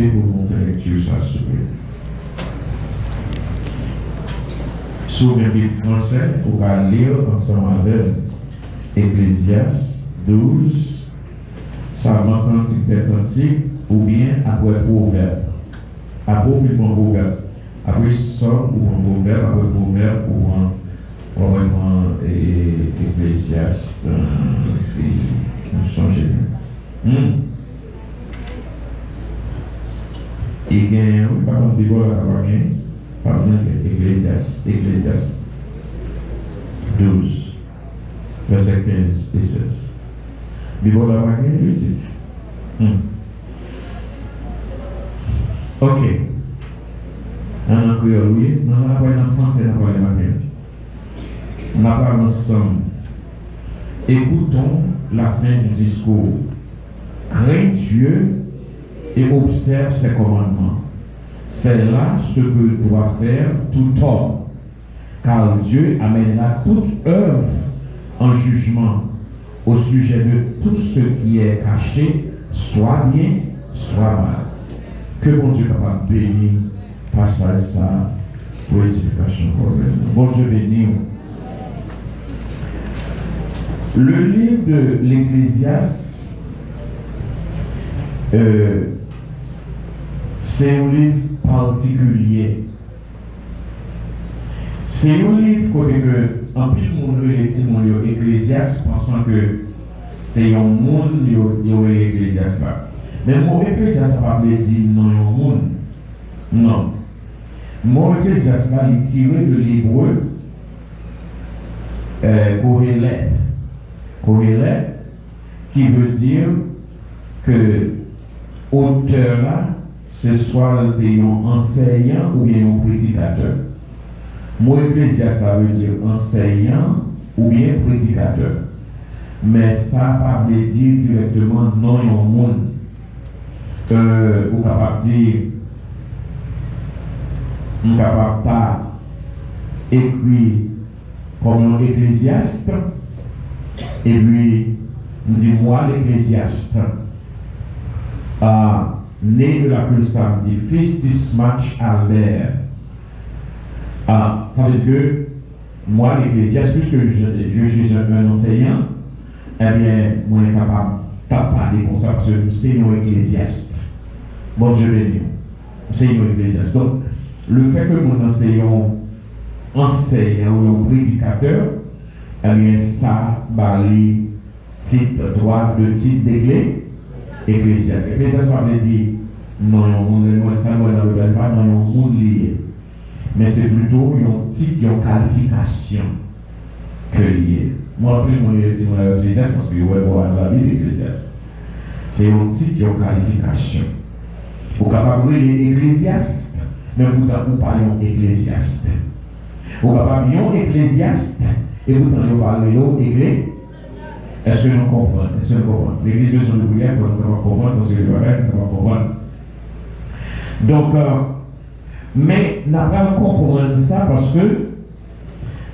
camper pour nous faire lecture ça sur Sur le livre français, on va lire ensemble avec Ecclésiaste 12, Salmo Cantique des Cantiques, ou bien après Proverbe. Après Proverbe. Après Somme ou un Proverbe, après Proverbe ou un vraiment Ecclésiaste. C'est changé. Et bien, par contre, il va avoir pardon, Ecclésiaste 12, verset 15 et 16. Il va avoir le titre. Ok. En créole, oui, on va parler en français, on va parler matin. On va parler ensemble. Écoutons la fin du discours. Crains Dieu et observe ses commandements. C'est là ce que doit faire tout homme, car Dieu amènera toute œuvre en jugement au sujet de tout ce qui est caché, soit bien, soit mal. Que mon Dieu capable de bénir passage ça pour l'édification correcte. Bon Dieu béni. Le livre de l'Ecclésiaste, c'est un livre particulier. C'est un livre côté que, en plus, mon livre Ecclésiaste, pensant que c'est un monde qui est l'Ecclésiaste là. Mais mon Ecclésiaste, ça ne veut pas dire non, un monde. Non. Mon Ecclésiaste là, il est tiré de l'hébreu Kohelet. Kohelet, qui veut dire que auteur là, c'est soit un enseignant ou bien un prédicateur. Mon Ecclésiaste, ça veut dire enseignant ou bien prédicateur. Mais ça ne veut pas dire directement non au monde. Ou capable de dire, on ne capable pas écrire comme un ecclésiaste, et puis, dis-moi l'ecclésiaste, né de la pluie samedi, fils d'Ismach Albert. Ça veut dire que moi, l'ecclésiaste, puisque je suis un enseignant, eh bien, moi, je suis capable de parler comme ça, parce que c'est un ecclésiaste. Bon, je vais dire, c'est un ecclésiaste. Donc, le fait que mon enseignant enseigne ou un prédicateur, eh bien, ça va les titre droit de titre d'église ecclésiaste. Ecclésiaste, ça veut dire non, ça ne veut pas non, monde lié. Mais c'est plutôt un titre, une qualification que lié. Moi, après, mon ecclésiaste, parce que je vais voir la Bible ecclésiaste. C'est un titre, une qualification. Vous êtes capable de dire ecclésiaste, mais vous ne parlez pas ecclésiaste. Vous êtes capable de dire ecclésiaste, et vous ne parlez pas église. Est-ce que nous comprenons? Est-ce que nous comprenons? L'église de Jean de Bouillard, nous comprenons, parce que nous comprenons. Donc, mais nous pas comprendre ça parce que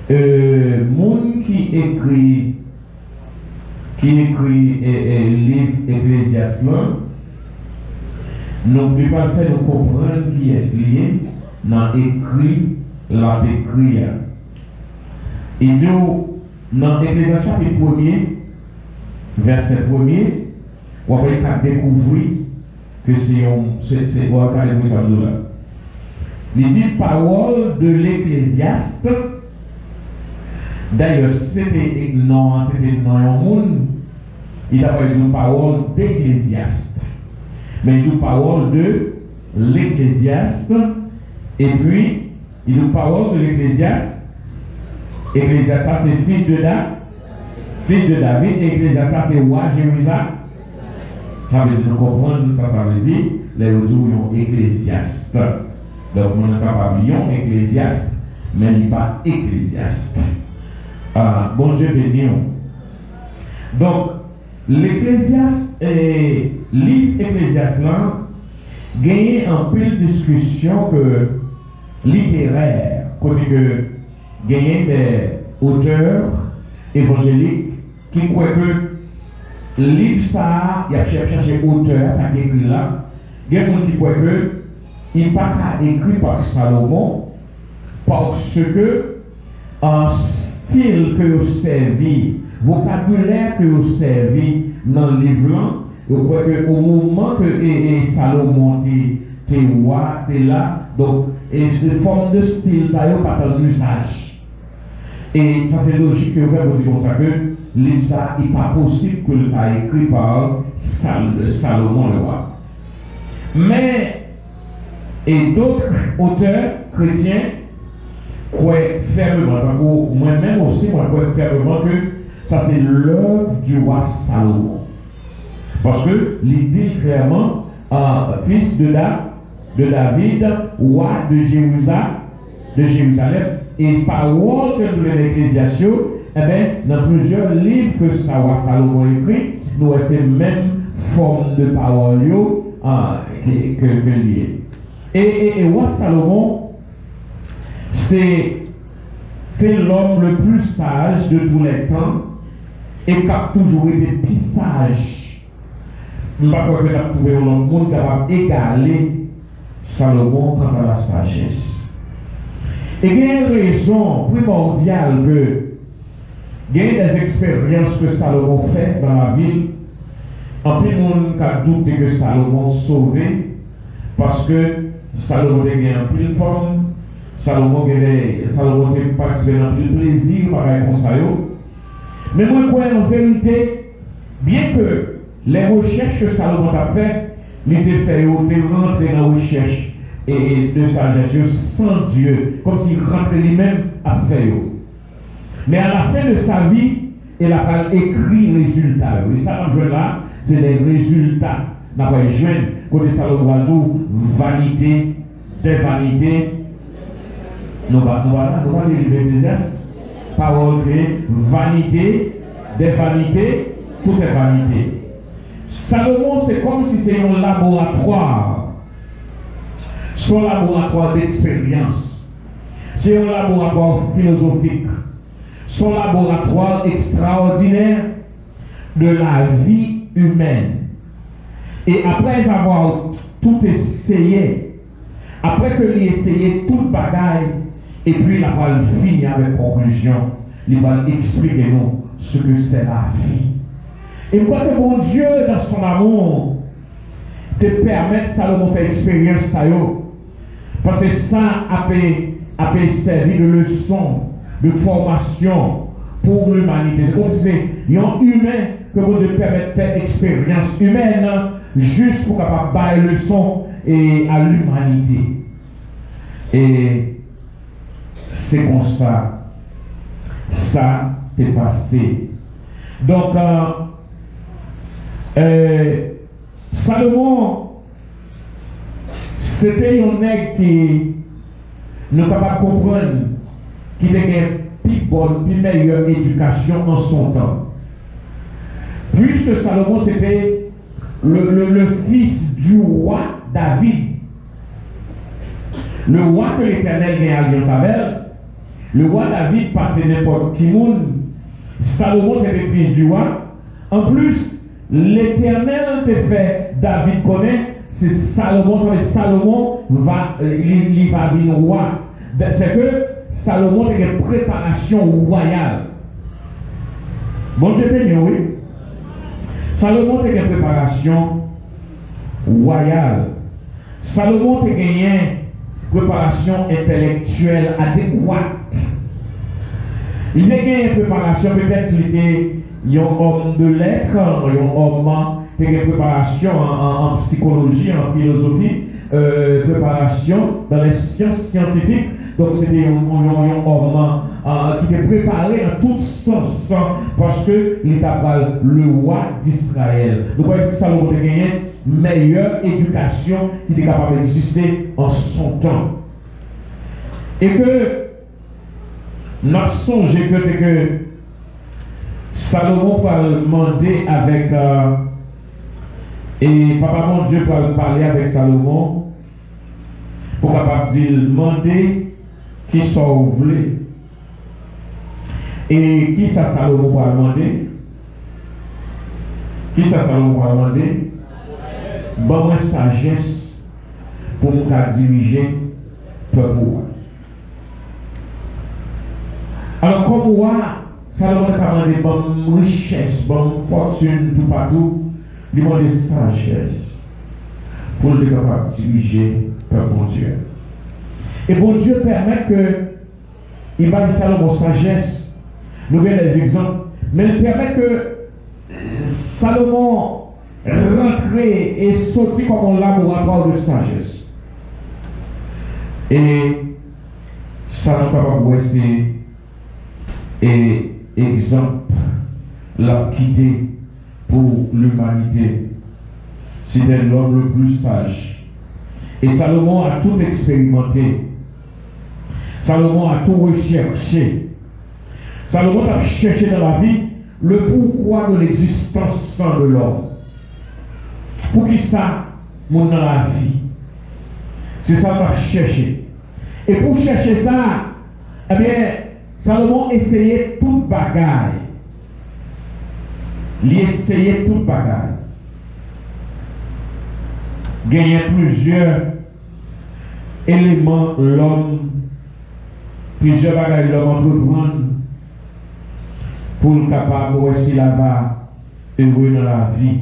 les gens qui écrit livre Ecclésiaste n'oublie pas le fait de comprendre qui est lié dans écrit la décrit. Et donc, dans Ecclésiaste chapitre 1er, verset 1er, on va découvrir que c'est ça. Il dit parole de l'Ecclésiaste. D'ailleurs, c'était non un monde. Il n'a pas dit parole d'Ecclésiaste. Mais il dit parole de l'Ecclésiaste. Et puis, il dit parole de l'Ecclésiaste. Ecclésiaste, c'est fils de David. Fils de David. Ecclésiaste, c'est roi Jérusalem. Ça veut dire, comprendre, ça veut dire, les retours ecclésiaste. Donc, on est capable de ecclésiaste, mais il n'est pas ecclésiaste. Bon Dieu béni. Donc, l'Ecclésiaste et livre Ecclésiaste gagne un peu de discussion que littéraire, côté que gagne des auteurs évangéliques qui croient que livre ça, il a cherché auteur, ça qui écrit là, il y a des gens qui croient que il n'est pas écrit par Salomon parce que un style que vous servi, vocabulaire que vous servi dans le livre, vous croyez qu'au moment que Salomon était roi, était là, donc, une forme de style, ça n'a pas dans l'usage. Et ça, c'est logique que vous faites dire comme ça que l'usage n'est pas possible que le soit écrit par Salomon le roi. Mais, et d'autres auteurs chrétiens croient fermement, moi-même aussi, moi, je crois fermement que ça, c'est l'œuvre du roi Salomon. Parce que, il dit clairement, fils de David, roi de Jérusalem, et parole que nous avons l'Ecclésiaste, eh bien, dans plusieurs livres que Salomon écrit, nous avons ces mêmes formes de paroles que liées. Et roi Salomon, c'est l'homme le plus sage de tous les temps et qui a toujours été plus sage. Je ne sais pas qu'on a trouvé un monde capable d'égaler Salomon quant à la sagesse. Et il y a une raison primordiale que il y a des expériences que Salomon fait dans la ville. En plus, on a douté que Salomon sauvé parce que Salomon a gagné en pile forme, Salomon a participé dans pile plaisir par un conseil. Mais moi, je crois en vérité, bien que les recherches que Salomon a faites, il était fait de rentrer dans la recherche et de sagesse sans Dieu, comme s'il rentrait lui-même à faire. Mais à la fin de sa vie, il a écrit les résultats. Et ça, là, c'est les résultats. N'a pas jeune, côté Salomon, vanité, des vanités. Nous allons lire l'Ecclésiaste. Parole créée, vanité, des vanités, toutes les vanités. Salomon, c'est comme si c'était un laboratoire. Son laboratoire d'expérience. C'est un laboratoire philosophique. Son laboratoire extraordinaire de la vie humaine. Et après avoir tout essayé, après que lui essayé toute bagaille, et puis il va finir avec conclusion, il va expliquer nous ce que c'est la vie. Et quoi que mon Dieu, dans son amour, te permette Salomon faire expérience ça, parce que ça a servi de leçon, de formation pour l'humanité. C'est comme si c'est un humain que mon Dieu permet de faire expérience humaine juste pour capable bailler leçon à l'humanité. Et c'est comme ça est passé. Donc, Salomon, c'était un nègre qui ne peut pas comprendre qu'il a une plus bonne, plus meilleure éducation en son temps. Puisque Salomon, c'était le fils du roi David. Le roi que l'Éternel vient alliance avec, le roi David, pas de n'importe qui monde. Salomon, c'était le fils du roi. En plus, l'Éternel te fait David connaît, c'est Salomon, ça veut dire Salomon il va venir roi. C'est que Salomon a une préparation royale. Bon Dieu béni, oui. Salomon a une préparation royale. Salomon a une préparation intellectuelle adéquate. Il a une préparation, peut-être qu'il était un homme de lettres, un homme qui a une préparation en psychologie, en philosophie, préparation dans les sciences scientifiques. Donc c'était un homme qui était préparé en toutes sens parce qu'il était le roi d'Israël. Donc vous voyez que Salomon a gagné une meilleure éducation qui était capable d'exister en son temps. Et que notre songe que Salomon va demander avec et papa mon Dieu va parler avec Salomon pour capable dire demander qui sont ouvrés. Et qui ça Salomon va demander? Qui ça Salomon va demander? bon moi sagesse pour nous diriger le peuple. Alors comme moi, Salomon a demandé bonne richesse, bonne fortune, tout partout, il demande sagesse pour être capable de diriger le bon Dieu. Et bon Dieu permet que il va dire Salomon sagesse, nous voyons des exemples, mais il permet que Salomon rentre et sorti comme un laboratoire de sagesse. Et Salomon capable de c'est et exemple l'a quitté pour l'humanité. C'était l'homme le plus sage. Et Salomon a tout expérimenté. Salomon a tout recherché. Salomon a cherché dans la vie le pourquoi de l'existence de l'homme. Pour qui ça, mon dans la vie? C'est ça qu'on a cherché. Et pour chercher ça, eh bien, Salomon essayait toute bagaille. Il essayait toute bagaille. Gagnait plusieurs éléments l'homme, plusieurs bagailles l'homme entreprendre pour le capable de s'il va heureux dans la vie.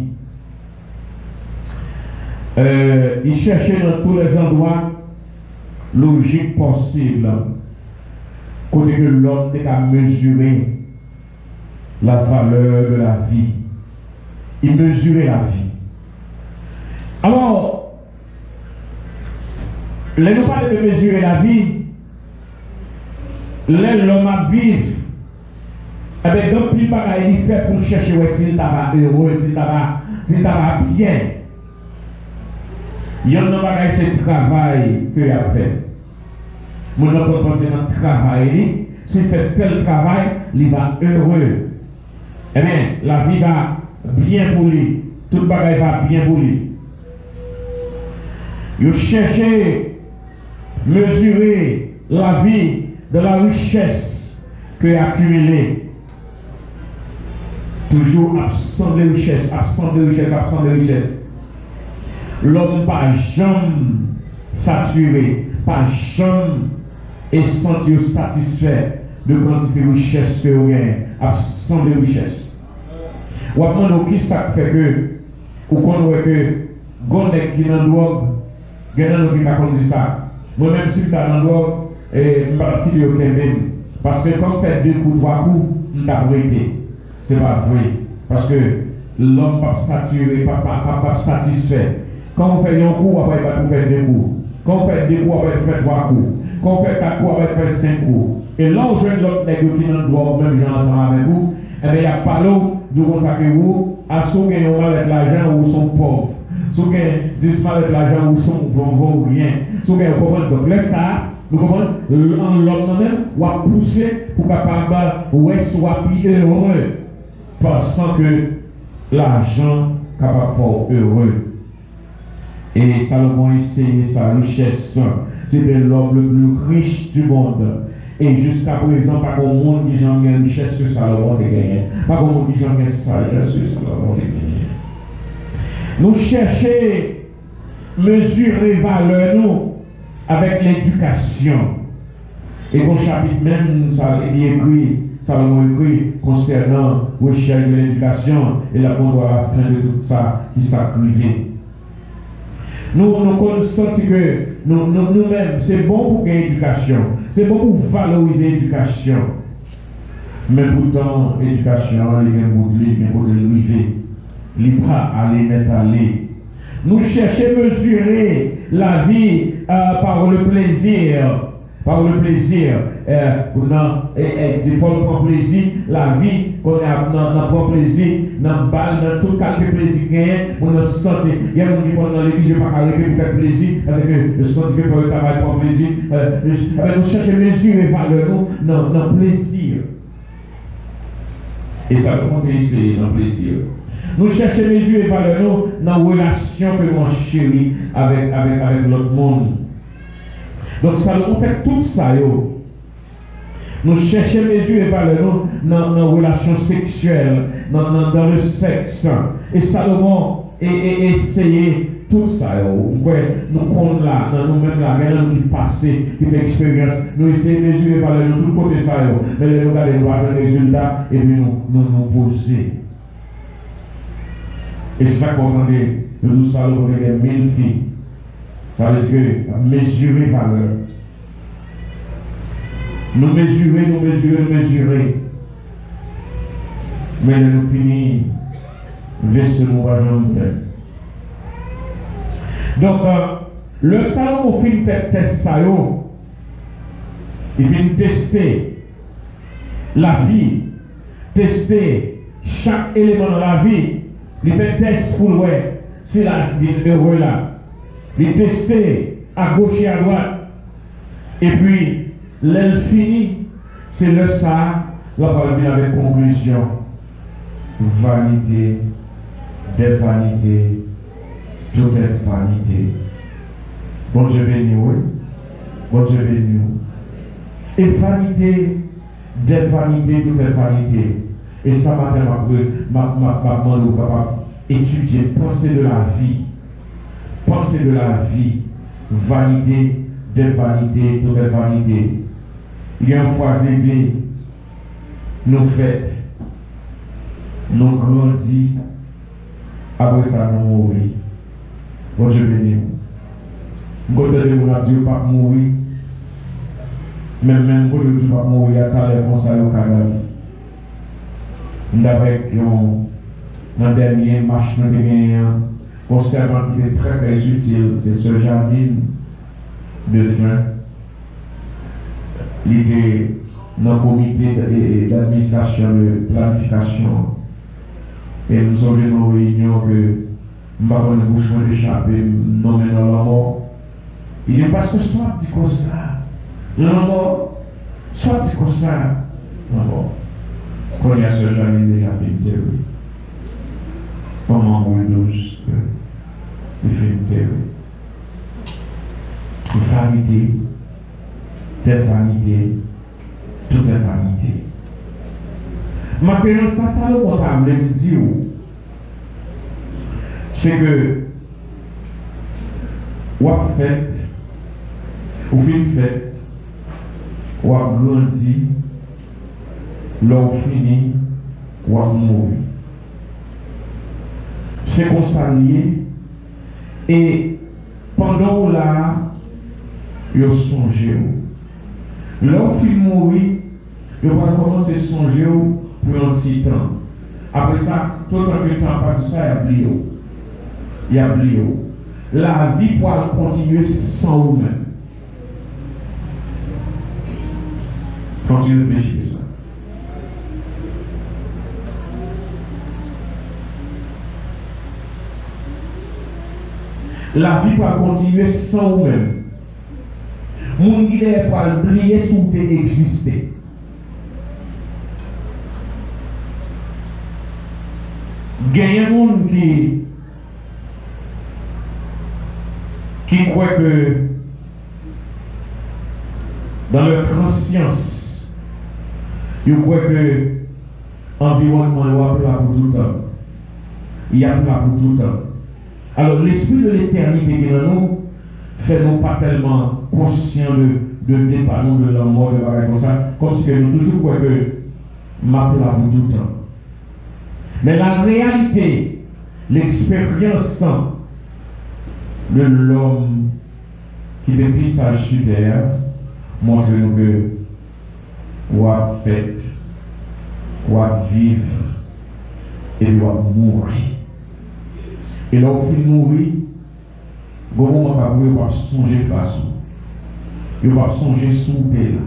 Il cherchait dans tous les endroits logiques possibles. Côté que l'homme n'est qu'à mesurer la valeur de la vie. Il mesurait la vie. Alors, les nous parlons de mesurer la vie, l'homme à vivre, avec d'autres petits bagages il fait pour chercher s'il va heureux, s'il va bien. Il y a un bagage, c'est le travail qu'il a fait. Mon homme pense dans le travail, s'il fait tel travail, il va heureux. Eh bien, la vie va bien pour lui. Tout le bagage va bien pour lui. Il cherche mesurer la vie de la richesse qu'il a accumulée. Toujours absent de richesse, absent de richesse, absent de richesse. L'homme pas jamais saturé, pas jamais et sentir satisfait de quantité de richesse que vous avez, absent de richesse. Ou après, qui ça fait que, ou qu'on voit que, Gondek qui est dans le drogue, il y a des gens qui disent ça. Moi-même, si je suis dans le drogue, je ne vais pas quitter aucun même. Parce que quand on fait 2 coups, 3 coups, on n'a pas arrêté. Ce n'est pas vrai. Parce que l'homme n'est pas saturé, pas satisfait. Quand on fait un coup, après, il va nous faire 2 coups. Quand on fait 2 coups, après, il va faire 3 coups. Quand on fait 4 coups, après, il va faire 5 coups. Et là où je viens de l'autre nègre qui n'en doit même gens ensemble avec vous, eh bien, il n'y a pas l'eau de consacrer vous à ceux qui ont avec l'argent ou sont pauvres. Ceux qui disent avec l'argent ou sont vont rien. Ceux qui comprennent donc là, ça, nous comprenons, en l'homme même, on va pousser pour capable, ouais, soit plus heureux. Pensant que l'argent capable de faire heureux. Et Salomon essayait sa richesse. C'était l'homme le plus riche du monde. Et jusqu'à présent, pas comme monde qui j'en gagne richesse que Salomon a gagné. Pas comme monde qui j'en gagne sagesse que Salomon a gagné. Nous cherchons mesurer valeur nous avec l'éducation. Et mon chapitre même, ça est écrit, Salomon écrit concernant recherche de l'éducation et la monde à la fin de tout ça qui s'acrivait. Nous constatons que nous-mêmes, c'est bon pour gagner l'éducation, c'est bon pour valoriser l'éducation. Mais pourtant, l'éducation, il y a un bout de l'arrivée. Il n'est pas aller mettre aller. Nous cherchons à mesurer la vie par le plaisir. Par le plaisir. Des fois, on prend plaisir. La vie, on prend plaisir. Dans tout cas de plaisir, on a senti. Il y a des gens qui vont dans l'église, je ne vais pas arrêter pour faire plaisir. Parce que je sens qu'il faut le travail pour plaisir. Nous cherchons à mesurer valeur dans le plaisir. Et ça peut compter ici dans le plaisir. Nous cherchons à mesurer valeur dans la relation que nous chéris avec l'autre monde. Donc, ça nous fait tout ça. Nous cherchons à mesurer valeur dans la relation sexuelle, dans le sexe. Et Salomon essayé tout ça, nous comptons là, dans nous-mêmes là, maintenant qui passent, qui fait expérience, nous essayons de mesurer par de tous côtés ça, mais nous regardons les résultats et puis nous poser. Et c'est ça qu'on entendait, nous savons qu'on est 1000 filles. Ça veut dire mesurer valeur. Nous mesurer. Mais nous finissons, verser nos argent. Donc, le salon au film fait test ça, il vient tester la vie, tester chaque élément de la vie. Il fait test pour voir si la vie est heureux là. Il tester à gauche et à droite. Et puis, l'elle finit, c'est le ça, là on vient avec conclusion. Vanité, des vanités, tout est vanité. Bon Dieu béni, oui. Bon Dieu béni. Et vanité, des vanités, tout est vanité. Et ça m'a demandé capable étudier, penser de la vie. Penser de la vie. Vanité, des vanités, tout est vanité. Il y a une fois, j'ai dit, nous fêtes, nous grandis, après ça, nous mourir. Bon Dieu béni. Quand on a Dieu pas mourir, même quand Dieu pas mourir, il y a tant de conseils au cadavre. Nous avons dans le dernier match, nous avons un servant qui était très très utile, c'est ce Jardine de fin. Il était dans le comité d'administration de planification. Et nous sommes dans une réunion que nous avons une bouche d'échapper, non mais dans la mort. Il dit parce que soit dit comme ça, non mort, soit dit comme ça, non mort. Quand il y a ce genre déjà fait une théorie. Comment on 12, il fait une théorie. Vanité, des vanités, tout est vanité. Maintenant, ça le comptable me dit, c'est que, ou a fait, ou fin fait, ou a grandi, l'on fini, ou a mourir. C'est qu'on s'allie, et pendant là, ils songé. L'on finit mourir, ils vont commencer à songer pour un petit temps. Après ça, tout le temps passe, ça, il y a oublié. La vie pourra continuer sans vous-même. Quand tu réfléchis à ça. La vie pourra continuer sans vous-même. Mon guide pourra oublier si vous existez. Il y a un monde qui croit que dans leur conscience, ils croient que l'environnement est là pour tout le temps. Il y a là pour tout le temps. Alors l'esprit de l'éternité qui est dans nous fait nous pas tellement conscients de départ de la mort, de la comme ça, comme si nous toujours croyons que m'a là pour tout le temps. Mais la réalité, l'expérience de l'homme qui depuis sa chute montre nous que on a fait, on a vivre et on a mourir. Et là, au fin de mourir, bon moment on va songer de façon. Il va songer sous terre.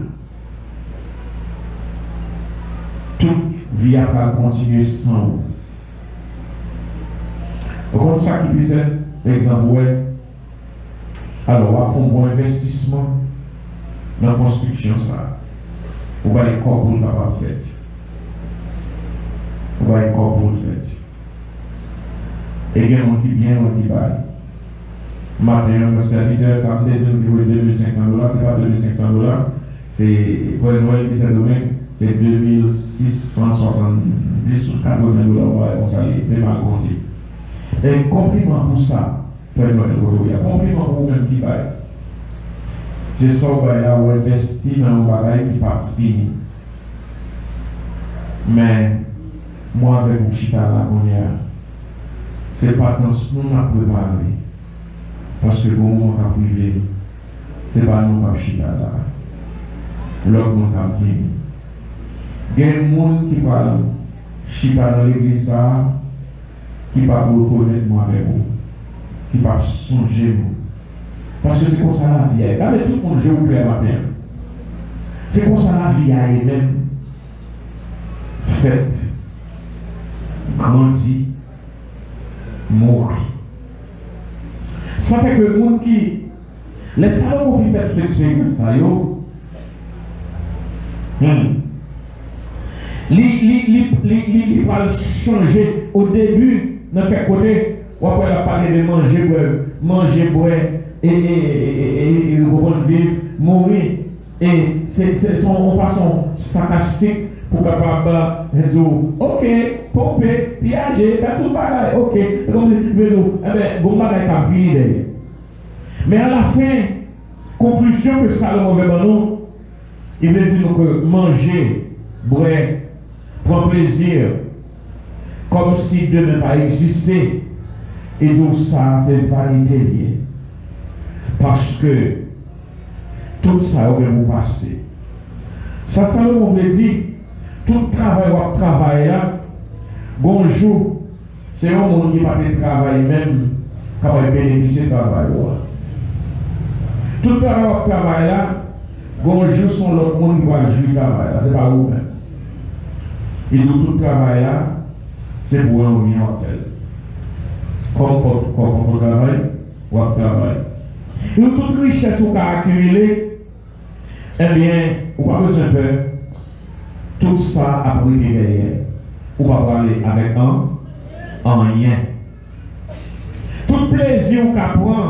Toute vie a pas continuer sans vous. Comme ça qui disait, par exemple, ouais. Alors, on va faire un bon investissement dans la construction. On va les corps pour le faire. On va les corps pour le faire. Et bien, on dit bien, on dit bail. Matin, le serviteur, ça me dit que $2,500, c'est pas $2,500, c'est, pour le Noël qui s'est donné, c'est $2,670 ou $80, on s'allie, c'est mal compté. Et compliment pour ça, faites-moi le retour. Il y a compliment pour vous-même qui va. C'est ça où là où investi dans un bagage qui n'est pas fini. Mais moi, avec mon chita là, c'est pas tant ce qu'on a préparé. Parce que le moment qu'on a privé, c'est pas nous qui avons chita là. L'autre monde qui a fini. Il y a des gens qui parlent chita dans l'église qui ne peuvent pas reconnaître moi avec vous, qui ne peuvent pas songer vous. Parce que c'est comme ça la vie. Avec tout le monde, je vous plaît matin. C'est comme ça la vie elle-même. Faite, grandit, mourir. Ça fait que le monde qui. Les salons qui vivent cette expérience, ça y il va changer au début, dans quel côté, on va parler de manger, boire, et vivre, mourir. Et c'est son façon sarcastique pour capable de dire, ok, pomper, piager, faire tout pareil, ok. Comme si, mais bon bagage pas fini derrière. Mais à la fin, conclusion que Salomon veut dans nous, il veut dire que manger, boire, prendre plaisir, comme si demain pas existait. Et tout ça, c'est vanité liée. Parce que tout ça aurait vous passé. Ça, Salomon veut dire, tout travail ou travail là, bonjour, c'est un monde qui va travailler même, qui va bénéficier de travail. Tout travail là, bonjour, sont l'autre monde qui va jouer le travail là, c'est pas vous même. Et tout travail là, c'est pour un rien à faire. Comme pour travail, ou travail. Et toute richesse qu'on a accumulée, eh bien, on n'a pas besoin de peur. Tout ça a pris derrière. On va parler avec un rien. Tout plaisir qu'on prend,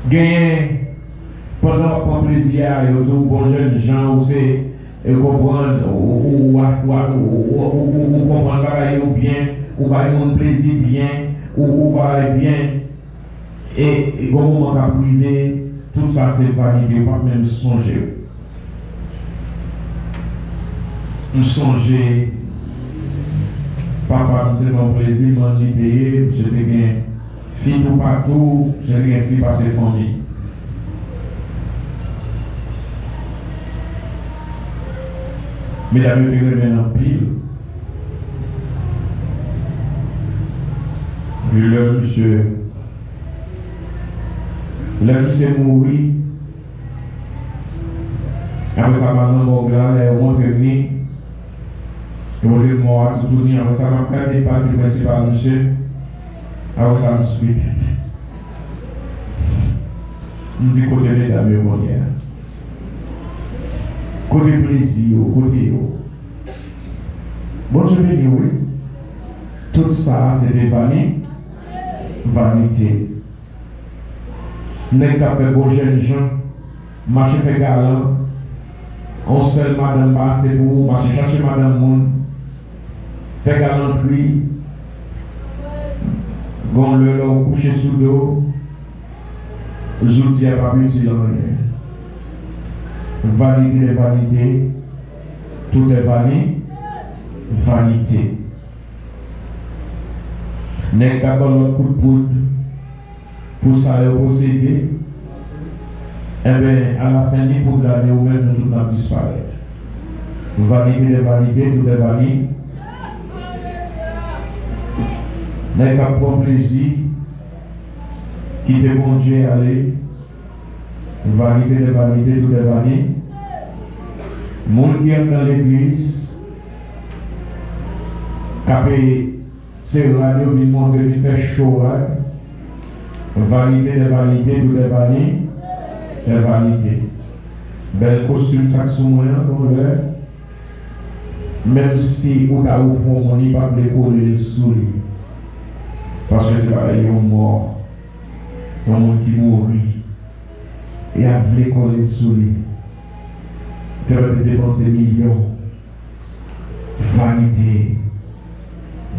gagner pendant qu'on prend plaisir, et autour bon jeunes gens, ou c'est comprendre, ou comprendre ou bien, ou va avoir plaisir bien, ou va bien, et au moment qu'on privé, tout ça c'est vanité, ou pas même songer. Nous songer, papa, c'est mon plaisir, mon idée, je te gagne, fille tout partout, je te gagne fille par ses familles. Mesdames et messieurs, en pile. Le monsieur s'est mouru. Après ça, maintenant, il est monté. Il est mort, tout tourné. Après ça, il a des parties principales, monsieur. Après ça, il a suivi tête. Nous dit côté de la mémoire. Côté plaisir, côté. Bon, je vais dire oui. Tout ça, c'est des vanité. Nous avons fait beaux jeunes gens, marcher fait galant. On seul madame bas, c'est pour marcher chercher madame monde. Fait galanterie. Bon, le coucher sous l'eau. Les outils à pas plus dans rien. Vanité, tout est vanité. N'est qu'à l'autre coup de poudre pour ça le posséder, eh bien, à la fin du poudre l'année ou même nous tout disparaître. Vanité, tout est vanité. N'est qu'à prendre plaisir, qui te bon Dieu aller. Vanité, tout est vanité. Monde qui est dans l'église, capé, c'est radio, il montre, il fait chaud. Vanité, tout est vanité. Belle costume, ça que même si on a au fond, on n'y pas de coller le souris. Parce que c'est pareil, on mort. Un monde qui mourit. Et a voulu coller le souris. Tu vas te dépenser millions. Vanité.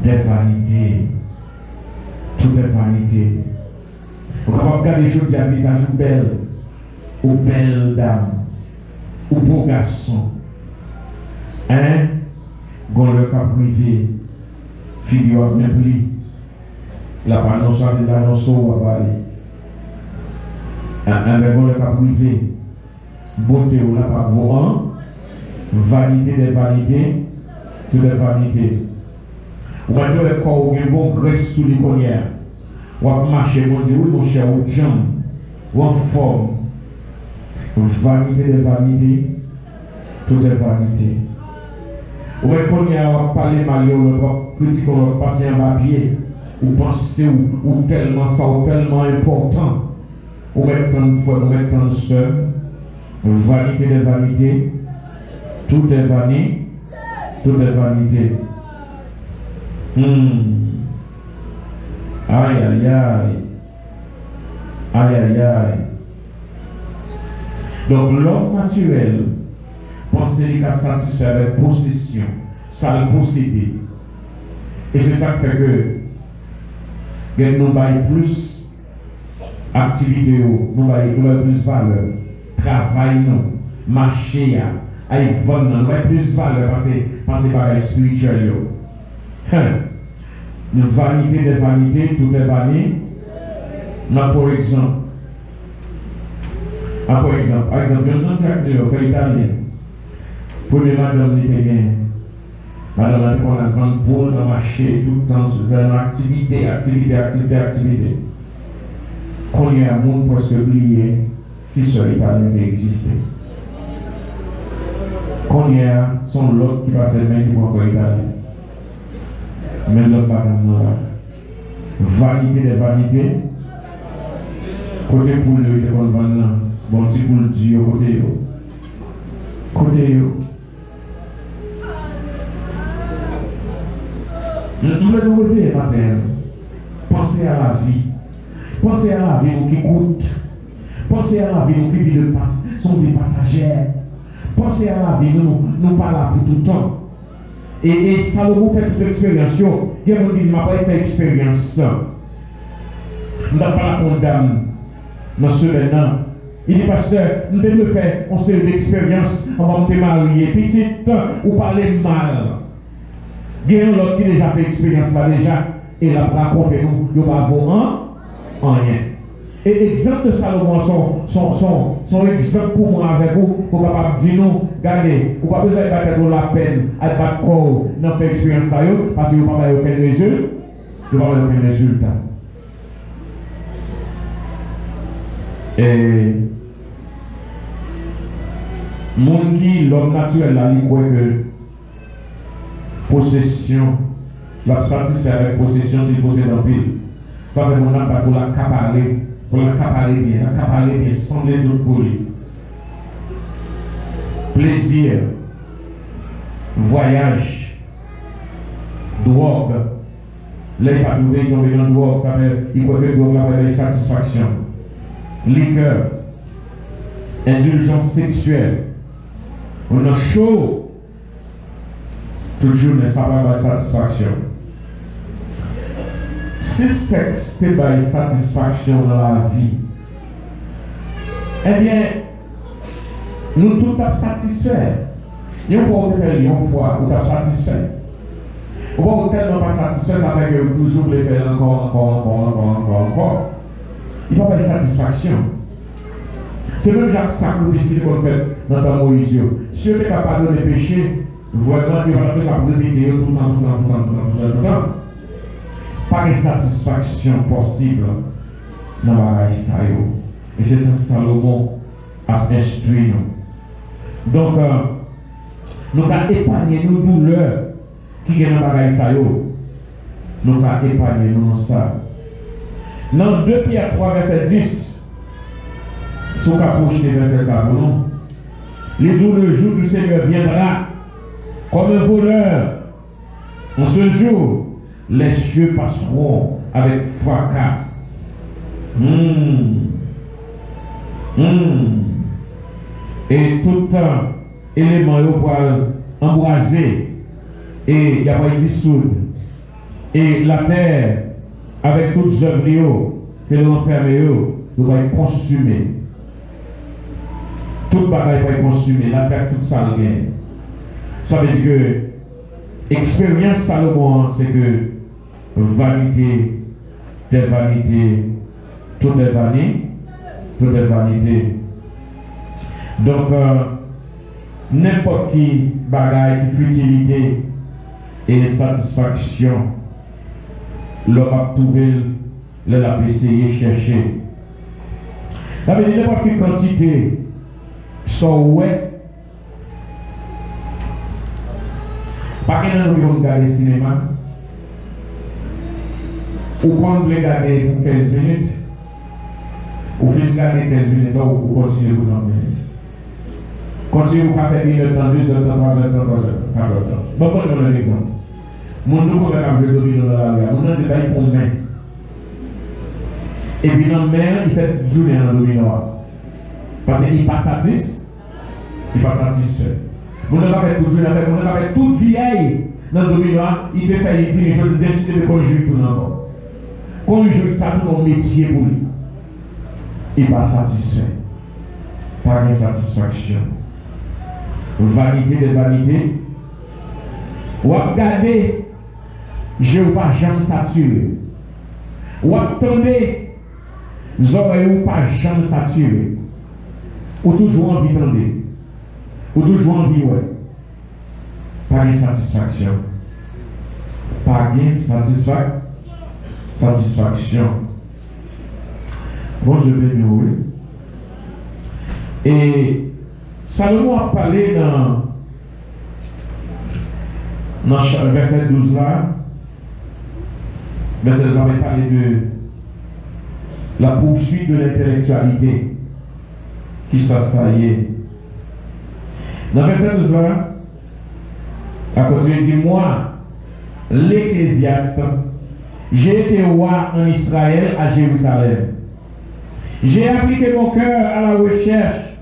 Des vanités. tout est vanité. On va regarder les choses à visage ou belle dame, ou beau garçon. Hein? Gon le cap privé, figure même plus. La panneau soit de l'annonce ou va aller. Mais gon le cap privé, beauté ou la pas voix, vanité des vanités, tout est vanité. Ou va dire encore un bon graisse sous les connières. Ou va marcher, mon Dieu, oui mon cher, ou jambe, ou en forme. Vanité des vanités, tout est vanité. Ou bien qu'on y a parlé mal, on va critiquer, on va passer un papier, ou penser, ou tellement ça, ou tellement important. Ou bien tant de fois, ou bien tant de seul. Vanité des vanités, tout est vanité, tout est vanité. Aïe aïe aïe. Aïe aïe aïe. Donc l'homme naturel pense qu'il a satisfaire avec possession, ça le posséder. Et c'est ça qui fait que nous avons plus activité, nous avons plus valeur, travail, marché, aïe vendre, nous avons plus valeur parce que par spirituel. Une vanité des vanités, tout est vanité. Par exemple, par exemple, il y a un italien. Première madame l'Italien. Madame a dit qu'on a grande boule dans le marché, tout le temps, vous avez une activité. Quand il y a un monde presque oublié, si ce italien existait. Quand il y a son lot qui va se mettre pour faire italien. Mais l'autre madame là. Vanité des vanités. Côté pour lui, il est bon vendre. Bon, si pour le Dieu, côté yo. Nous devons revenir matin. Pensez à la vie. Pensez à la vie qui coûte. Pensez à la vie qui vit son vie passagère. Pensez à la vie, nous pas là pour tout le temps. Et Salomon fait toute l'expérience. Il y a des gens qui disent, je vais faire expérience. Nous n'avons pas la condamne dans ce maintenant. Il dit, pasteur, nous devons faire une série d'expériences. On va me marier. Petit ou parler mal. Il y a l'autre qui déjà fait expérience là déjà. Et là, racontez nous, il va avoir en rien. Et exemple de Salomon sont exemple pour moi avec vous. Pour pas dire non, regardez, vous pas besoin de battre la peine, à battre corps, dans faire expérience ça, parce que vous n'avez pas aucun résultat. Vous n'avez pas aucun résultat. Et mon qui l'homme naturel là, il croit que possession, la satisfaire avec possession, c'est possède en pile. Pas que mon âme pour l'accaparer bien, sans les doutes pour lui. Plaisir, voyage, drogue, les pas trouver tomber dans drogue, ça veut il croit que drogue la satisfaction. Liqueur, indulgence sexuelle, on a chaud, toujours ne ça va pas satisfaction. Si le sexe te donne satisfaction dans la vie, eh bien, nous tous sommes satisfaits. Une fois que tu une fois, nous sommes satisfaits. Ou pas tellement pas satisfait, ça fait que toujours les faire encore. Il n'y a pas de satisfaction. C'est même Jacques sacrifice qu'on fait dans ta Moïse. Si on est capable de pécher, vraiment, il va ça répéter tout le temps. Pas de satisfaction possible dans la vie. Et c'est ça que Salomon a instruit nous. Donc, nous avons épargné nos douleurs qui sont dans la vie. Nous avons épargné nous ça. Dans 2 Pierre 3, verset 10, sur la prochaine verset ça pour nous. Le jour du Seigneur viendra comme un voleur. En ce jour, les cieux passeront avec fracas. Et tout élément va embraser et il n'y a pas de dissoudre. Et la terre avec toutes les œuvres que nous enfermons, nous allons consumer. Tout bagaille va être consumé, la terre, tout ça le gagne. Ça veut dire que l'expérience Salomon, c'est que vanité, des vanités, tout est vanité, tout est vanité. Donc, n'importe qui bagaille, qui futilité et satisfaction, l'on va trouver, l'on va essayer, chercher. Ça veut dire n'importe quelle quantité, sont ouais. Pas qu'il y ait un regarder le cinéma. Ou quand vous regardez pour 15 minutes, ou vous regardez 15 minutes, ou vous continuez pour 30 minutes. Continuez pour faire 1 minute, 2 heures, 3 heures, 4 heures. Bon, on donne un exemple. Mon nous comme un jeu domino dans la rue, mon nom dit bah il font main. Et puis dans main, il fait journée dans le domino. Parce qu'il passe à 10, il passe à 10. On ne va pas faire toute journée, on ne va pas faire toute vieille dans le domino, il te fait les dirigeants de décider de conjurer tout encore. Conjurer tout mon métier pour lui. Il passe satisfait. Pas de satisfaction. Vanité de vanité. Ou regardez, je ne vais pas jamais saturer. Ou attendez, je ne vais pas jamais saturer. Ou toujours envie d'entendre. Ou toujours envie, ouais. Pas de satisfaction. Pas de satisfaction. Bon Dieu béni, oui. Et Salomon a parlé dans le verset 12 là. Verset 12 va parler de la poursuite de l'intellectualité qui s'assaillait. Dans le verset 12 là, à côté il dit moi, l'Ecclésiaste, j'ai été roi en Israël à Jérusalem. J'ai appliqué mon cœur à la recherche,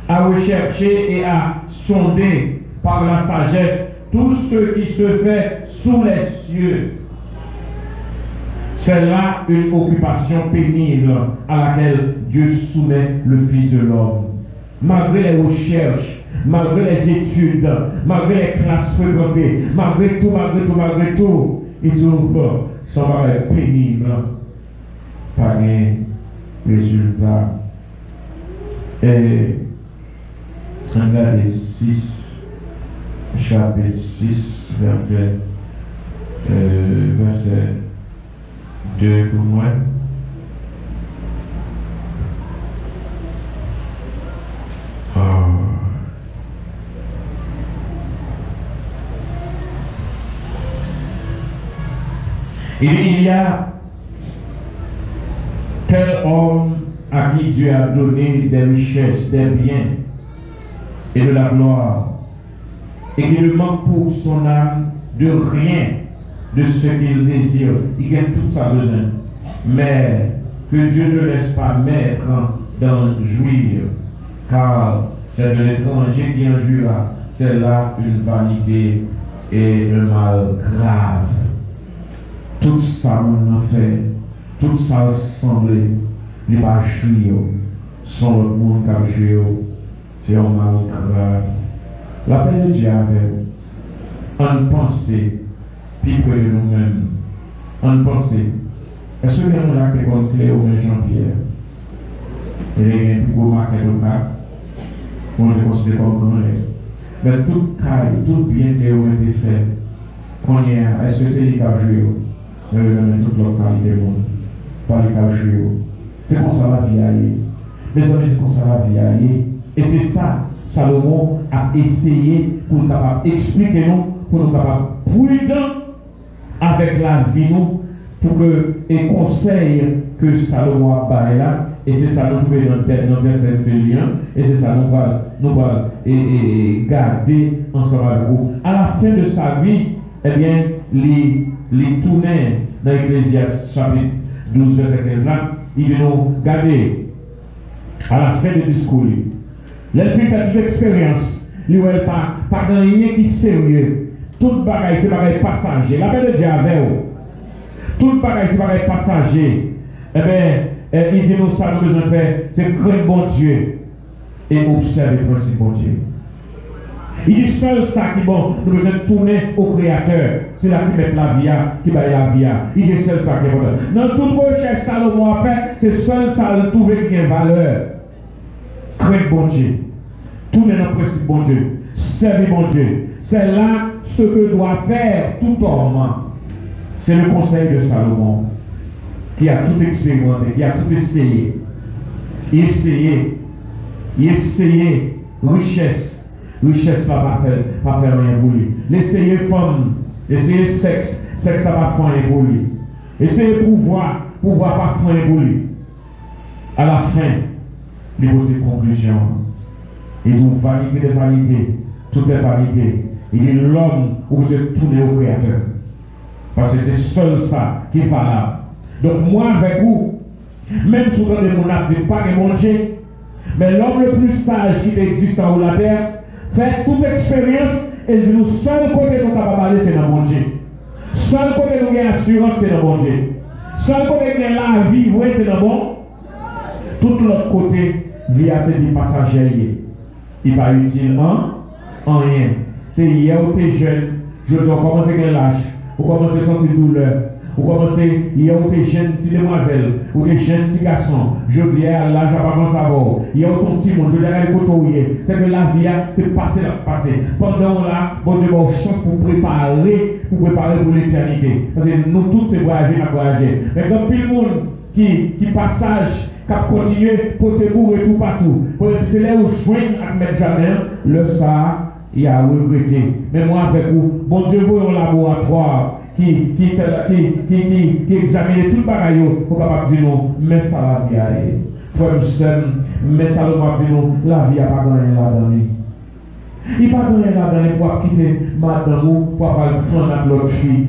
à rechercher et à sonder par la sagesse tout ce qui se fait sous les cieux. C'est là une occupation pénible à laquelle Dieu soumet le Fils de l'homme. Malgré les recherches, malgré les études, malgré les classes fréquentées, malgré tout, il trouve son travail pénible. Pas de résultat. Et regardez 6, chapitre 6, verset 2 pour moi. Il y a tel homme à qui Dieu a donné des richesses, des biens et de la gloire, et qui ne manque pour son âme de rien de ce qu'il désire. Il gagne tout sa besoin. Mais que Dieu ne laisse pas mettre d'en jouir, car c'est de l'étranger qui en jouira. C'est là une vanité et un mal grave. Tout ça, on a fait, tout ça semblé, il va jouir. Son autre monde qui a joué, c'est un mal grave. La paix de Dieu avec en pensée, puis pour nous-mêmes, en pensée. Est-ce que nous avons été comme Cléo ou Jean-Pierre? Il y a un plus gros marqué au cas, on le considère comme grand. Mais tout cas, tout bien Cléo a été fait. Est-ce que c'est lui qui a joué? Toute localité du monde, pas les cas joués. C'est comme ça la vie aille. Mes amis, c'est comme ça la vie aille. Et c'est ça, Salomon a essayé pour nous capable expliquer nous, pour nous capable prudent avec la vie nous, pour que les conseils que Salomon a parlé là, et c'est ça nous trouvons dans le verset 2, et c'est ça nous va garder ensemble avec vous. À la fin de sa vie, eh bien, les tournées dans l'Ecclésiaste chapitre 12, verset 15 là, il dit nous, regardez, à la fin du discours, les filles ont une expérience, il n'y a pas de rien qui est sérieux, tout bagaille, c'est bagaille passager, la paix de Dieu avec vous. Tout pareil, c'est pareil passager. Eh bien, il dit nous, ça nous besoin de faire, c'est craindre bon Dieu et observer le principe bon Dieu. Il dit seul ça qui bon, nous besoin de tourner au Créateur. C'est là qui met la vie, qui va la vie. Il dit seul ça qui est bon. Dans toute recherche, Salomon a fait, c'est seul ça de trouver qui a valeur. Craindre bon Dieu. Tourner dans le principe bon Dieu. Servir bon Dieu. C'est là ce que doit faire tout homme. C'est le conseil de Salomon qui a tout expérimenté, qui a tout essayé. Il essayait richesse. Richesse, ça va pas faire rien pour lui. L'essayer femme, essayer sexe, ça va faire rien pour lui. Essayer pouvoir pas faire rien pour lui. À la fin, il y a des conclusions. Il dit vanité de vanité, tout est vanité. Il dit l'homme, vous êtes tourné au Créateur. Parce que c'est seul ça qui est valable. Donc moi avec vous, même si vous avez mon âme, je ne pas manger, mais l'homme le plus sage qui existe en haut de la terre, fait toute expérience et dit nous seul côté nous capables d'aller, c'est dans mon Dieu. Seul côté nous avons assurance, c'est dans mon Dieu. Seul côté nous avons la vie, c'est dans bon. Tout l'autre côté, vie à cette vie passagère. Il n'est pas utile en rien. C'est hier où tu es jeune, je dois commencer à l'âge, ou commencer à sentir douleur. Ou commencer, il y a des jeunes petites demoiselles, ou des jeunes petits garçons, je dis à l'âge à pas savoir. Il y a ton petit monde, je dis à l'écoutouiller. C'est que la vie, c'est passé. Pendant là, bon Dieu, on chance pour préparer pour l'éternité. Parce que nous tous, c'est voyager, on a voyagé. Mais comme tout le monde qui passage, qui continue, pour te courir tout partout. C'est là où je joigne à mettre jamais, le ça, il a regretté. Mais moi, avec vous, bon Dieu, vous, un laboratoire. Qui examine tout le bagaille pour capable dire non, mais ça la vie aille. Frère seul, mais ça le va dire non, la vie a pas gagné là-dedans. Il pas gagné là-dedans pour quitter madame ou pour avoir le front avec l'autre fille.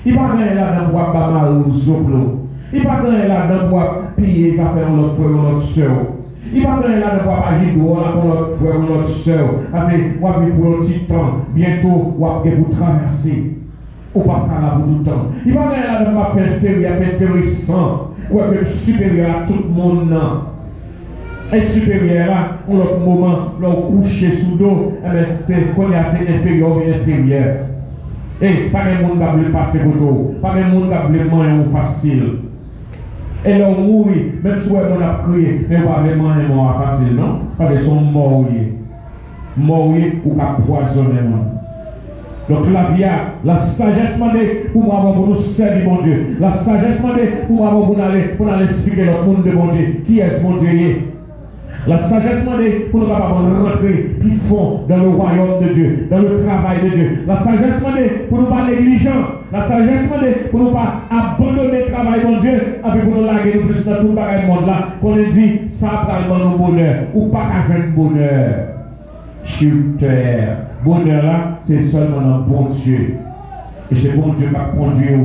Il pas gagné là-dedans pour avoir mal aux zoplo. Il pas gagné là-dedans pour piller les affaires de l'autre frère ou l'autre soeur. Il va donner là de voir agir pour notre frère ou notre soeur. Parce que vous avez pour un petit temps, bientôt vous avez vous traverser. Ou pas là pour tout le temps. Il va aller là de faire extérieur, faire intéressant, ou être supérieur à tout le monde. Être supérieur là, on l'autre moment, là où coucher sous dos, c'est qu'on est assez inférieur ou inférieur. Et pas les monde qui veulent passer pour tout, pas les monde qui veulent manger ou facile. Et là on mourit, même si on a crié, mais pas vraiment mort facile, non? Parce qu'ils sont morts. Morts ou qui poisonner. Donc la vie, la sagesse demandée pour avoir pour nous servir mon Dieu. La sagesse demandée pour avoir pour aller expliquer notre monde de mon Dieu. Qui est mon Dieu? La sagesse demandée pour nous rentrer plus fond dans le royaume de Dieu, dans le travail de Dieu. La sagesse demandée pour nous pas négligents. La sagesse demandée pour nous pas abandonner le travail de Dieu, et pour nous larguer nous plus dans tout le monde là. Qu'on dit ça va nous bonheur ou pas qu'à faire bonheur. Sur terre. Bonheur là, c'est seulement dans bon Dieu. Et c'est bon Dieu qui va conduire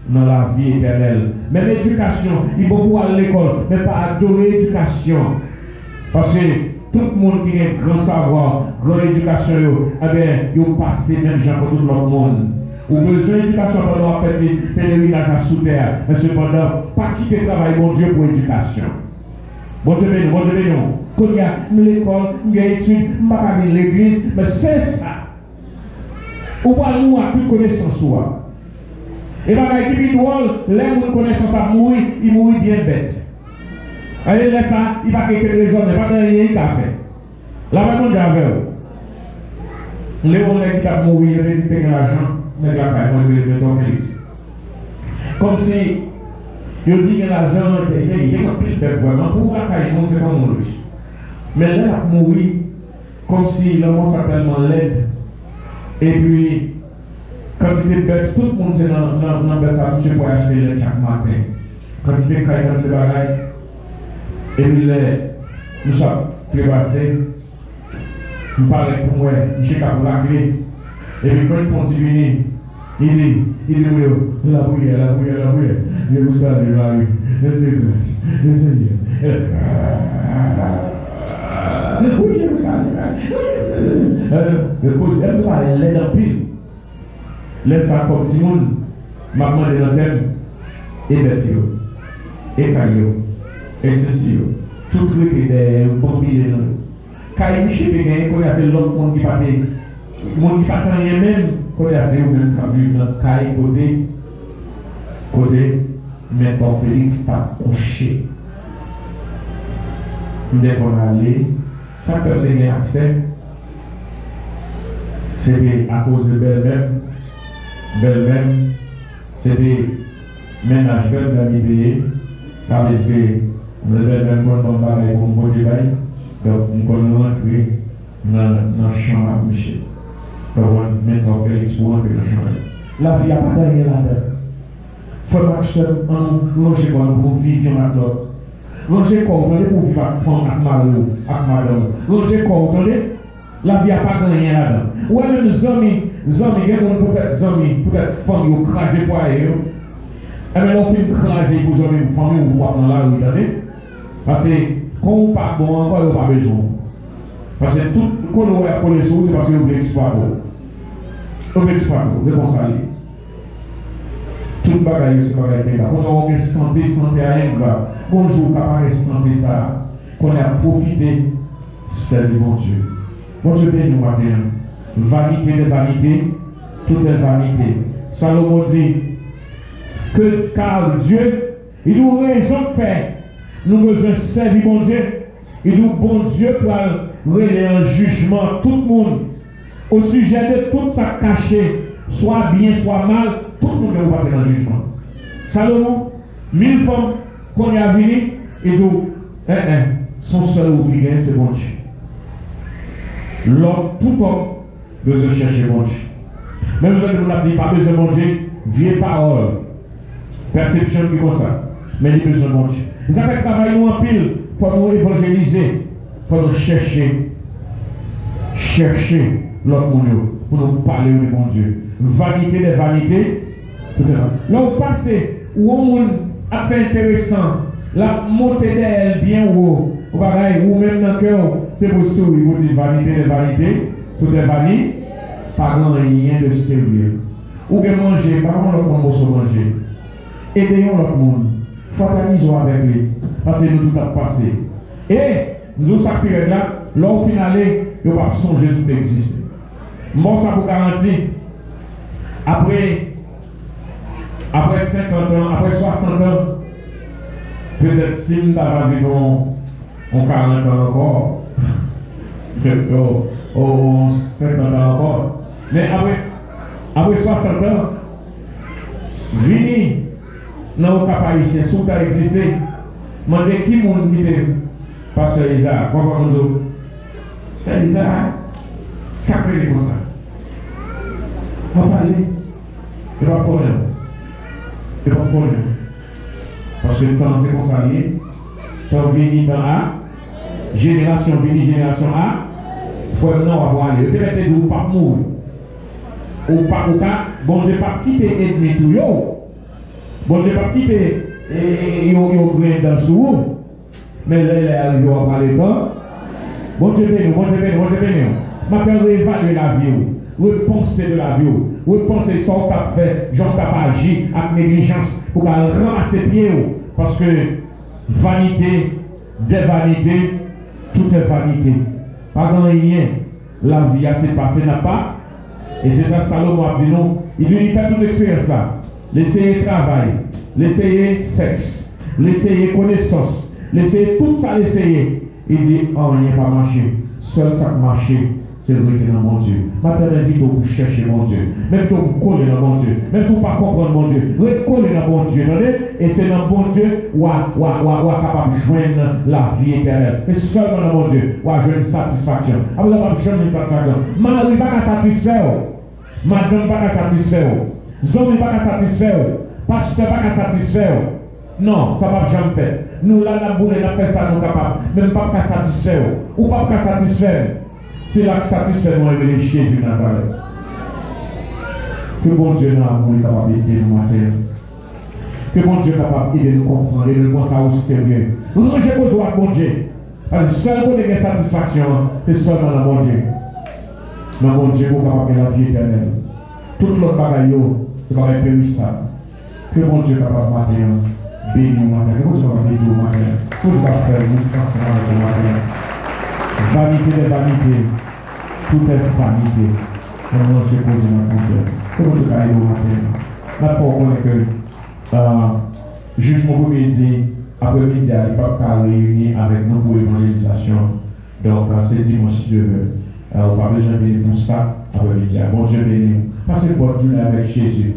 dans la vie éternelle. Mais l'éducation, il faut pouvoir à l'école, mais pas adorer l'éducation. Parce que tout le monde qui a un grand savoir, grande éducation, il passe même gens pour tout le monde. Ou besoin d'éducation pendant un petit pèlerinage à sous terre. Mais cependant, pas quitter le travail, bon Dieu, pour l'éducation. Bon Dieu, bon Dieu, non. Quand il y a l'école, il y a l'étude, il n'y a pas l'église, mais c'est ça. On va nous à toute connaissance. Et dans la vie drôle, les connaissance à mourir, il mourit bien bête. Allez, là, ça, il va quitter les hommes, il va pas rien qu'à faire. Là, maintenant, j'avais. Les gens qui ont mouru, ils ont dit l'argent, mais la caille, moi, je vais me Félix. Comme si. Je dis que l'argent il y a un pile de vraiment pour la caille, non, c'est pas mon riche. Mais là, il a mouru comme si l'homme s'est tellement laid. Et puis, quand il était bête, tout le monde est dans le bête à monsieur pour acheter le chaque matin. Quand il était caille dans ses bagages, et puis nous sommes prépassés, nous parlons pour moi, monsieur Capou la clé. Et puis quand ils font diminuer, il dit, la bouille, je vous salue, la rue, le Seigneur. Oui, je vous salue. Le cause, elle doit aller dans pile. Laisse ça comme petit monde, m'a demandé dans le thème, et bœuf, et caillou, et ceci, tout truc est des bombes. Quand Michel Péguin, quand c'est l'autre monde qui partait, le monde qui partait rien même, quand c'est eux même qui vivent dans le caille côté, mais quand Félix t'a couché. Nous devons aller, ça peut donner accès, c'était à cause de belle-mère, c'était ménage belle-mère payé, ça veut dire que le belle-mère pour nous parler pour nous motiver, donc nous allons rentrer dans la chambre à Michel. Donc maintenant Félix pour rentrer dans la chambre. La vie n'a pas gagné là-dedans. Il faut que nous manger quoi pour vivre dans l'autre. Manger quoi, vous pour vivre avec madame. Manger quoi, vous entendez? La vie n'a pas gagné là-dedans. Ou même les amis, peut-être famille, ou craser foyer. Et bien, on fait craser pour les amis, pour famille, ou pour dans la rue, attendez? Parce que quand on part bon, encore, on n'a pas besoin. Parce que tout, quand on va pour les choses, c'est parce que vous voulez exploiter. Vous voulez exploiter, vous voulez consaler. Tout le bagage, c'est pas grave. On a une santé à rien grave. Bonjour, capable de santé ça. Qu'on a profité, c'est le bon Dieu. Bon Dieu, bénis nous matin. Vanité de vanité, tout est vanité. Salomon dit que car Dieu, il nous raison de faire. Nous besoin servir bon Dieu. Il nous bon Dieu pour aller en jugement tout le monde au sujet de tout ça caché, soit bien, soit mal. Tout le monde va passer dans le jugement. Salomon, 1000 femmes qu'on a venu, et tout, son seul oublié, c'est bon Dieu. L'homme, tout homme, besoin de chercher bon Dieu. Même vous avez dit, pas besoin de bon Dieu, vieille parole, perception qui comme ça, mais il besoin de bon Dieu. Vous avez travaillé nous en pile, il faut nous évangéliser, il faut nous chercher l'autre monde, pour nous parler de bon Dieu. Vanité des vanités. Là, vous passez, où on a fait intéressant, la montée d'elle bien haut, ou même dans le cœur, c'est pour ça, il vous dit vanité des vanités, tout est vanité, pas rien de sérieux. Ou bien manger, pas comment l'autre monde se manger. Aidez l'autre monde, fraternisons avec lui, parce que nous tout a passé. Et nous, ça période là, au final, il ne va pas songer sur l'exister. Moi, ça vous garantit. Après 50 ans, après 60 ans, peut-être si nous vivons en 40 ans encore, en 50 ans encore, mais après 60 ans, venez dans le cas haïtien, sous ta existé, demandez qui m'a dit, Pasteur Isaac, pourquoi nous autres? C'est Isaac, ça crée comme ça. On va parler. Il n'y a pas de problème. Il n'y a pas de problème. Parce que le temps, c'est comme ça. Quand vient dans A, génération vient, génération A, il faut non avoir aller. Peut-être que vous ne pas mourir. Ou pas, bon Dieu pas quitter ennemi tout yo. Bon Dieu pas quitter et yo grain dans sous. Mais là, il est arrivé à parler quand. Bon Dieu béni, bon Dieu béni, bon Dieu béni. Maintenant, réévaluer la vie. Repenser de la vie, repenser de ce qu'on a fait, j'en ai pas agi avec négligence pour ramasser pieds. Parce que vanité, des vanités, tout est vanité. Pas grand rien. La vie a s'est passée, n'a pas. Et c'est ça que Salomon a dit non. Il dit il fait toute expérience ça. L'essayer travail, l'essayer sexe, l'essayer connaissance, l'essayer tout ça, l'essayer. Il dit oh, il n'y a pas marché. Seul ça marché. C'est le retour dans mon Dieu. Maintenant, invite vous chercher mon Dieu. Même si vous collez dans mon Dieu. Même si vous ne pas comprendre mon Dieu. Recollez dans mon Dieu. Et c'est dans mon Dieu où capable de joindre la vie éternelle. Et seulement dans mon Dieu où joindre satisfaction. Vous n'avez pas besoin de satisfaction. Marie pas qu'à satisfaire. Madame pas qu'à satisfaire. Zombie pas qu'à satisfaire. Pasteur pas qu'à satisfaire. Non, ça ne va jamais faire. Nous, là, la boule, on a fait ça, nous capables. Même pas qu'à satisfaire. Ou pas qu'à satisfaire. C'est là que satisfait nous révéler Jésus Nazareth. Que bon Dieu nous a capable d'aider nous matin. Que bon Dieu est capable d'aider nous comprendre et de nous penser au sérieux. Rangez vos joies, bon Dieu. Parce que seul qu'on ait satisfaction, c'est seulement dans bon Dieu. Dans bon Dieu, vous capable de la vie éternelle. Toute l'autre bagaille, c'est pas périssable. Que mon Dieu capable matin, béni au matin, que mon Dieu capable béni au matin, que mon Dieu capable faire une ensemble au matin. Vanité des vanités, tout est vanité. Que mon Dieu pose dans mon Dieu, que mon Dieu capable au matin. Là, il faut connaître que jugement premier dit, après-midi, il n'y a pas qu'à réunir avec nous pour l'évangélisation. Donc, c'est dimanche, si Dieu veut. On n'a pas besoin de venir pour ça après-midi. Bon Dieu béni. Passez bonne journée avec Jésus.